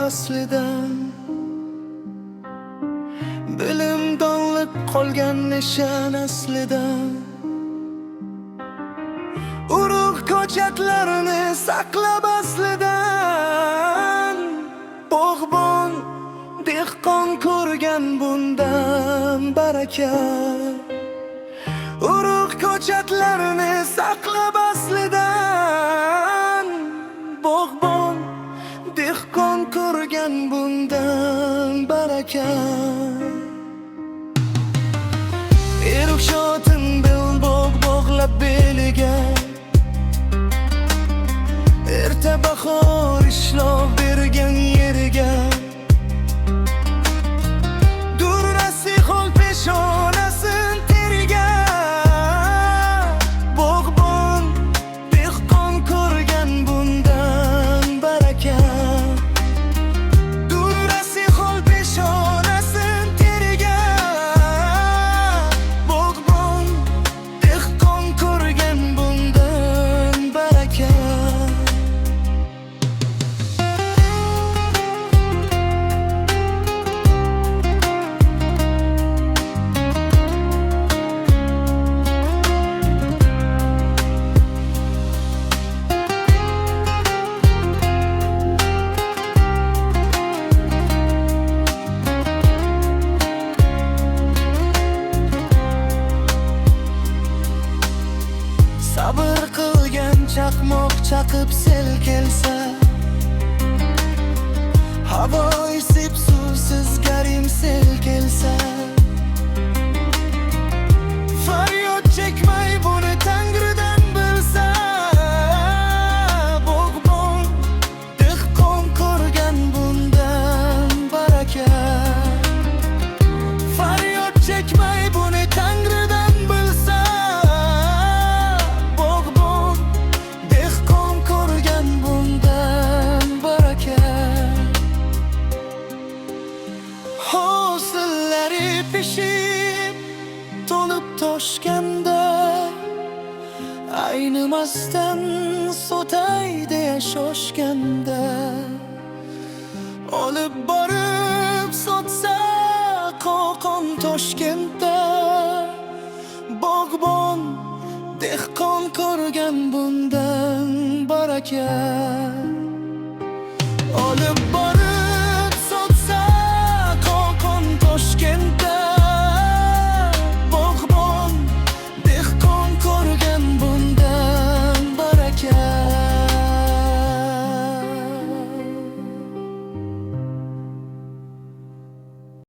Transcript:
aslidan bilim donliq qolgan nishon aslidan urug' ko'chatlarini saqlab aslidan bog'bon dehqon ko'rgan bundan baraka urug' ko'chatlarini saqlab aslidan bog'bon dehqon ko'rgan bundan baraka eruk shotin belbog' bog'lab beliga erta bahor ishlov bergan yeriga durrasi xol peshonasin teriga bog'bon dehqon ko'rgan bundan baraka durrasi xol peshonasin teriga bog'bon dehqon ko'rgan bundan baraka sabr qilgan chaqmoq chaqib sel kelsa havo isib suvsiz garim sel kelsa faryod chekmay buni Tangridan bilsa bog'bon dehqon ko'rgan bundan baraka faryod chekmay buni Tangridan bilsa bog'bon dehqon ko'rgan bundan baraka hosillari pishib to'lib toshganda aynimasdan sotay deya shoshganda olib borib sotsa Qo'qon Toshkentda bog'bon dehqon ko'rgan bundan baraka